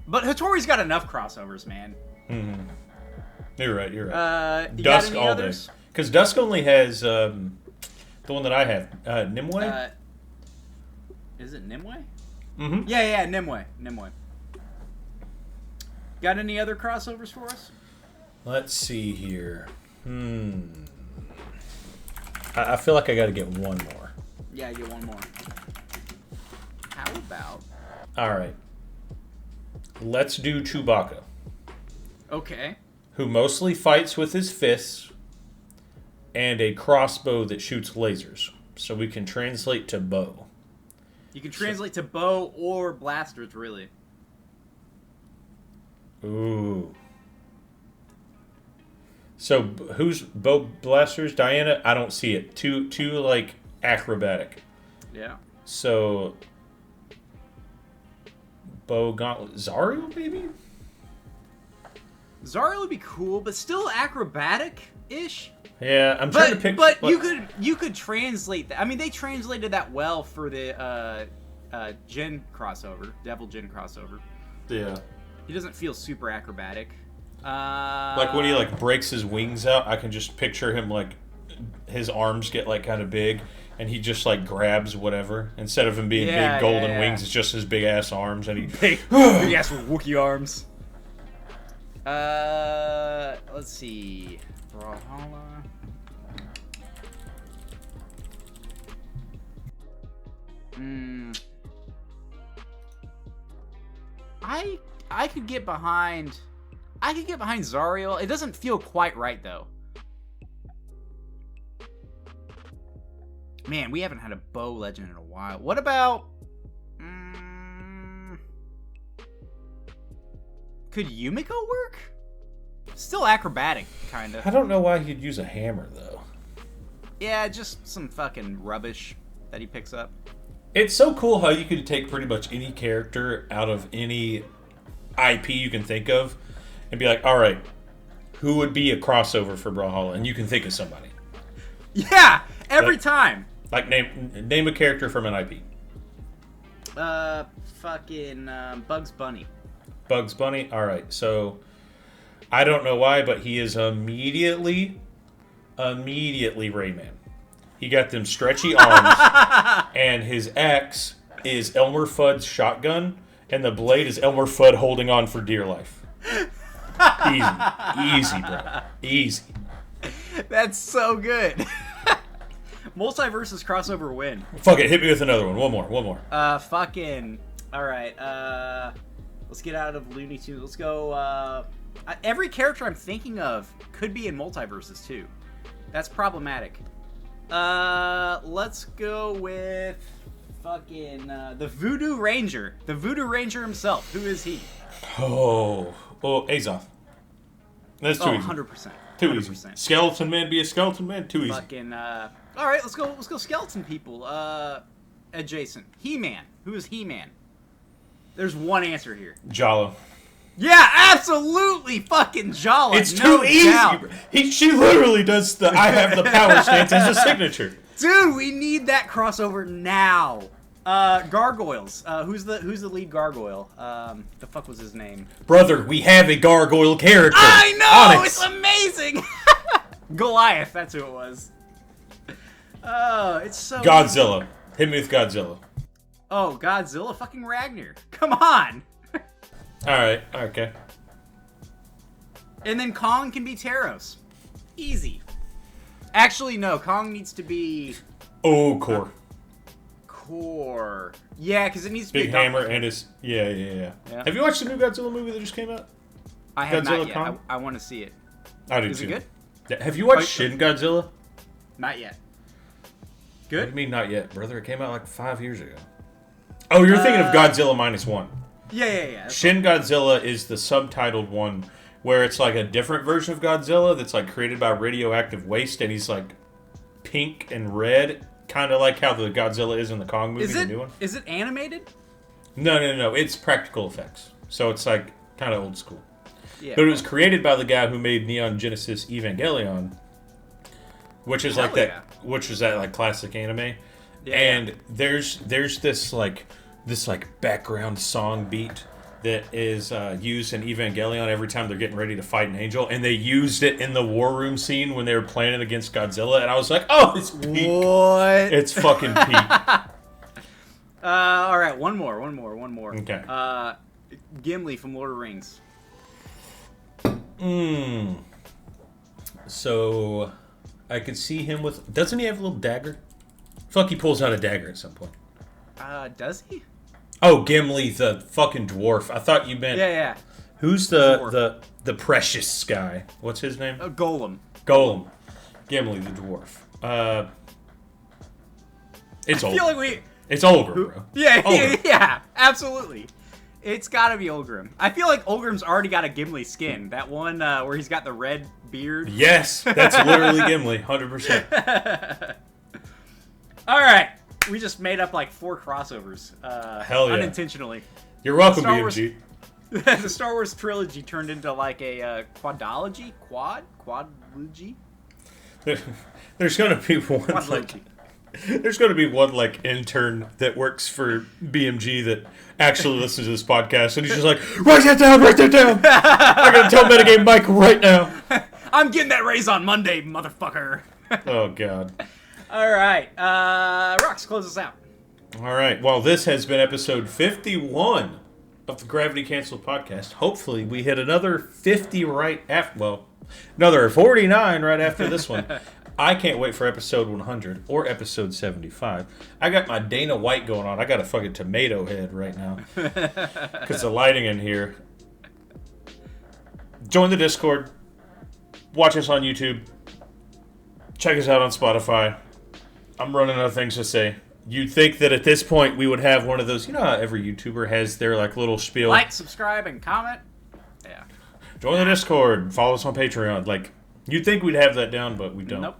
But Hattori's got enough crossovers, man. Mm-hmm. You're right. You Dusk got any all others? day. Because Dusk only has the one that I have, Nimue. Is it Nimue? Mm-hmm. Yeah, Nimue. Got any other crossovers for us? Let's see here. I feel like I got to get one more. Yeah, I get one more. How about? All right. Let's do Chewbacca, Okay. who mostly fights with his fists and a crossbow that shoots lasers. So we can translate to bow. You can translate to bow or blasters, really. Ooh. So who's bow blasters? Diana? I don't see it. Too like acrobatic. Yeah. So bow gauntlet. Zariel maybe? Zariel would be cool, but still acrobatic-ish. Yeah, I'm trying to pick. But you could translate that. I mean, they translated that well for the Jin crossover, Devil Jin crossover. Yeah. He doesn't feel super acrobatic. Like when he like breaks his wings out, I can just picture him like his arms get like kind of big, and he just like grabs whatever instead of him being big golden wings. It's just his big ass arms, and he big ass Wookiee arms. Let's see, Brawlhalla. I could get behind. I could get behind Zariel. It doesn't feel quite right though. Man, we haven't had a bow legend in a while. What about? Could Yumiko work? Still acrobatic, kind of. I don't know why he'd use a hammer though. Yeah, just some fucking rubbish that he picks up. It's so cool how you can take pretty much any character out of any IP you can think of and be like, all right, who would be a crossover for Brawlhalla? And you can think of somebody. Yeah, every time. Like name a character from an IP. Fucking Bugs Bunny. Bugs Bunny? All right, so I don't know why, but he is immediately Rayman. He got them stretchy arms, and his axe is Elmer Fudd's shotgun, and the blade is Elmer Fudd holding on for dear life. Easy, bro. Easy. That's so good. Multiverses crossover win. Fuck it, hit me with another one. One more. Fucking. All right. Let's get out of Looney Tunes. Let's go. Every character I'm thinking of could be in multiverses too. That's problematic. Let's go with fucking the Voodoo Ranger. The Voodoo Ranger himself. Who is he? Oh, Azoth. That's too easy. 100%. Too easy. Skeleton Man be a skeleton man? Too easy. Fucking, all right, let's go skeleton people. Adjacent. He-Man. Who is He-Man? There's one answer here. Jalo. Yeah, absolutely fucking Jala. It's too easy. She literally does the I have the power stance as a signature. Dude, we need that crossover now. Gargoyles. Who's the lead gargoyle? The fuck was his name? Brother, we have a gargoyle character. I know! Onyx. It's amazing! Goliath, that's who it was. Oh, it's so Godzilla. Hit me with Godzilla. Oh, Godzilla fucking Ragnar. Come on! Alright, okay. And then Kong can be Taros. Easy. Actually, no. Kong needs to be Oh, core. core. Yeah, because it needs to be Big a hammer gauntlet. and his... Yeah. Yeah. Have you watched the new Godzilla movie that just came out? I have Godzilla not yet. Kong? I want to see it. I do Is too. it good? Yeah, have you watched Oh, Shin Godzilla? Not yet. What Good? do you mean not yet, brother? It came out like 5 years ago. Oh, you're thinking of Godzilla -1. Yeah. Shin Godzilla is the subtitled one where it's like a different version of Godzilla that's like created by radioactive waste, and he's like pink and red, kind of like how the Godzilla is in the Kong movie, the new one. Is it animated? No. It's practical effects, so it's like kind of old school. Yeah. But it was created by the guy who made Neon Genesis Evangelion, which is like Hell that, which is that like classic anime. Yeah. And there's this background song beat that is used in Evangelion every time they're getting ready to fight an angel, and they used it in the war room scene when they were planning against Godzilla, and I was like, oh, it's peak. What? It's fucking peak. All right, one more. Okay. Gimli from Lord of the Rings. So I could see him with... Doesn't he have a little dagger? I feel like he pulls out a dagger at some point. Does he? Oh, Gimli, the fucking dwarf. I thought you meant... Yeah. Who's the precious guy? What's his name? Golem. Golem. Gimli, the dwarf. It's I old. feel like we... It's Olgrim, bro. Yeah, absolutely. It's gotta be Olgrim. I feel like Olgrim's already got a Gimli skin. That one where he's got the red beard. Yes, that's literally Gimli, 100%. All right, we just made up like 4 crossovers. Hell yeah. Unintentionally. You're welcome, Star Wars- BMG. The Star Wars trilogy turned into like a quadology? Quadlogy? There's gonna be one like... Quadlogy. There's going to be one like intern that works for BMG that actually listens to this podcast, and he's just like, write that down. I'm going to tell Metagame Mike right now. I'm getting that raise on Monday, motherfucker. Oh God. All right, Rox, close us out. All right. Well, this has been episode 51 of the Gravity Cancelled podcast. Hopefully, we hit another 50 right after. Well, another 49 right after this one. I can't wait for episode 100 or episode 75. I got my Dana White going on. I got a fucking tomato head right now because the lighting in here. Join the Discord. Watch us on YouTube. Check us out on Spotify. I'm running out of things to say. You'd think that at this point we would have one of those, you know how every YouTuber has their like little spiel. Like, subscribe, and comment. Yeah. Join the Discord. Follow us on Patreon. Like, you'd think we'd have that down, but we don't. Nope.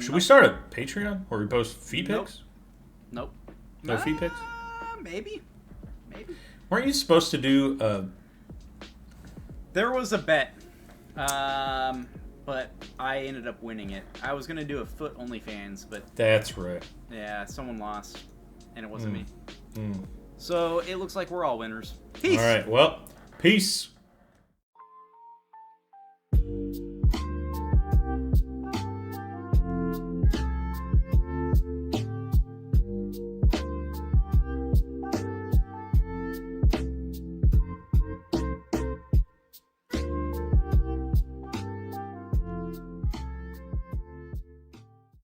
Should we start a Patreon where we post feed pics? Nope. No feed pics? Maybe. Weren't you supposed to do There was a bet, but I ended up winning it. I was gonna do a foot OnlyFans, but That's right. yeah, someone lost, and it wasn't me. So it looks like we're all winners. Peace. All right. Well, peace.